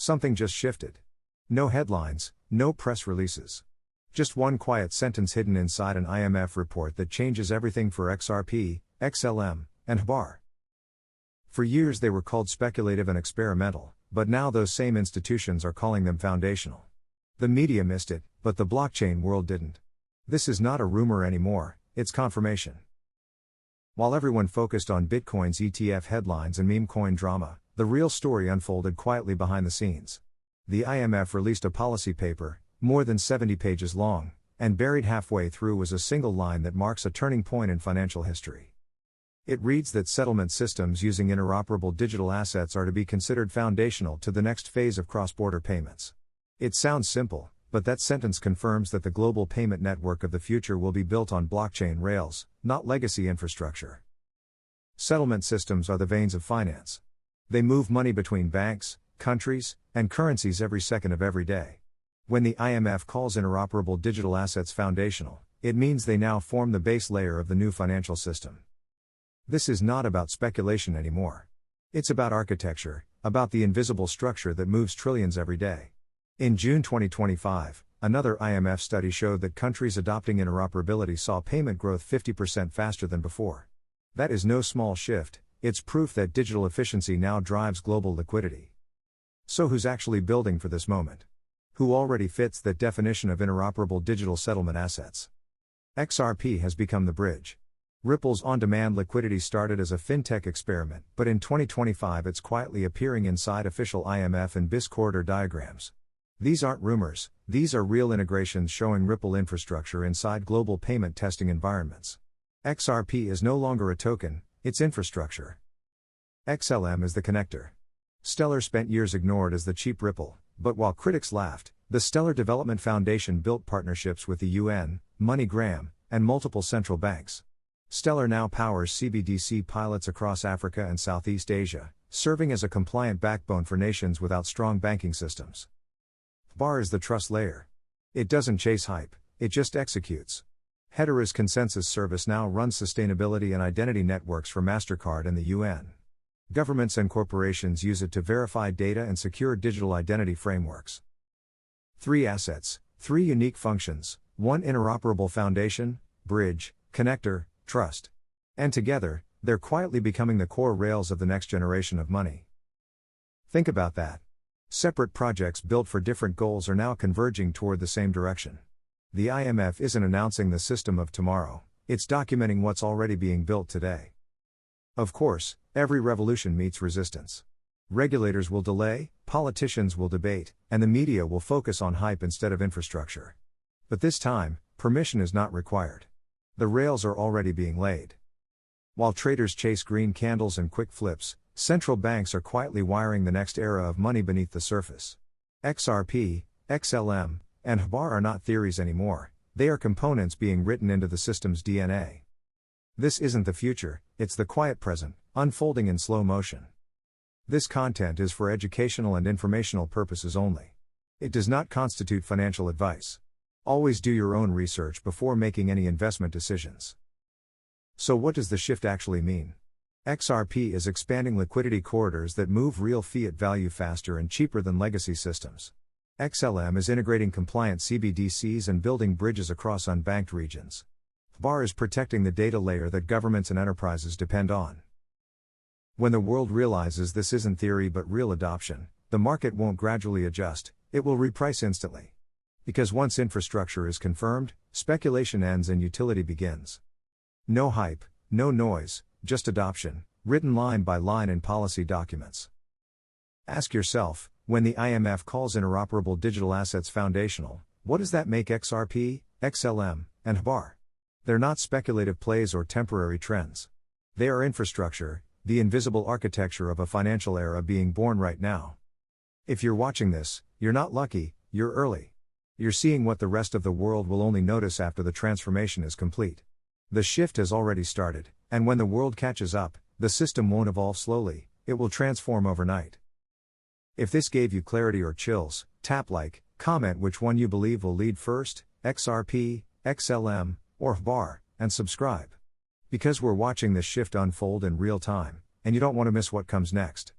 Something just shifted. No headlines, no press releases. Just one quiet sentence hidden inside an IMF report that changes everything for XRP, XLM, and HBAR. For years they were called speculative and experimental, but now those same institutions are calling them foundational. The media missed it, but the blockchain world didn't. This is not a rumor anymore, it's confirmation. While everyone focused on Bitcoin's ETF headlines and meme coin drama, the real story unfolded quietly behind the scenes. The IMF released a policy paper, more than 70 pages long, and buried halfway through was a single line that marks a turning point in financial history. It reads that settlement systems using interoperable digital assets are to be considered foundational to the next phase of cross-border payments. It sounds simple, but that sentence confirms that the global payment network of the future will be built on blockchain rails, not legacy infrastructure. Settlement systems are the veins of finance. They move money between banks, countries, and currencies every second of every day. When the IMF calls interoperable digital assets foundational, it means they now form the base layer of the new financial system. This is not about speculation anymore. It's about architecture, about the invisible structure that moves trillions every day. In June 2025, another IMF study showed that countries adopting interoperability saw payment growth 50% faster than before. That is no small shift, it's proof that digital efficiency now drives global liquidity. So who's actually building for this moment? Who already fits that definition of interoperable digital settlement assets? XRP has become the bridge. Ripple's on-demand liquidity started as a fintech experiment, but in 2025 it's quietly appearing inside official IMF and BIS corridor diagrams. These aren't rumors, these are real integrations showing Ripple infrastructure inside global payment testing environments. XRP is no longer a token, it's infrastructure. XLM is the connector. Stellar spent years ignored as the cheap Ripple, but while critics laughed, the Stellar Development Foundation built partnerships with the UN, MoneyGram, and multiple central banks. Stellar now powers CBDC pilots across Africa and Southeast Asia, serving as a compliant backbone for nations without strong banking systems. HBAR is the trust layer. It doesn't chase hype, it just executes. Hedera's consensus service now runs sustainability and identity networks for MasterCard and the UN. Governments and corporations use it to verify data and secure digital identity frameworks. 3 assets, 3 unique functions, 1 interoperable foundation, bridge, connector, trust. And together, they're quietly becoming the core rails of the next generation of money. Think about that. Separate projects built for different goals are now converging toward the same direction. The IMF isn't announcing the system of tomorrow, it's documenting what's already being built today. Of course, every revolution meets resistance. Regulators will delay, politicians will debate, and the media will focus on hype instead of infrastructure. But this time, permission is not required. The rails are already being laid. While traders chase green candles and quick flips, central banks are quietly wiring the next era of money beneath the surface. XRP, XLM, and HBAR are not theories anymore, they are components being written into the system's DNA. This isn't the future, it's the quiet present, unfolding in slow motion. This content is for educational and informational purposes only. It does not constitute financial advice. Always do your own research before making any investment decisions. So what does the shift actually mean? XRP is expanding liquidity corridors that move real fiat value faster and cheaper than legacy systems. XLM is integrating compliant CBDCs and building bridges across unbanked regions. HBAR is protecting the data layer that governments and enterprises depend on. When the world realizes this isn't theory but real adoption, the market won't gradually adjust, it will reprice instantly. Because once infrastructure is confirmed, speculation ends and utility begins. No hype, no noise, just adoption, written line by line in policy documents. Ask yourself, when the IMF calls interoperable digital assets foundational, what does that make XRP, XLM, and HBAR? They're not speculative plays or temporary trends. They are infrastructure, the invisible architecture of a financial era being born right now. If you're watching this, you're not lucky, you're early. You're seeing what the rest of the world will only notice after the transformation is complete. The shift has already started, and when the world catches up, the system won't evolve slowly, it will transform overnight. If this gave you clarity or chills, tap like, comment which one you believe will lead first, XRP, XLM, or HBAR, and subscribe. Because we're watching this shift unfold in real time, and you don't want to miss what comes next.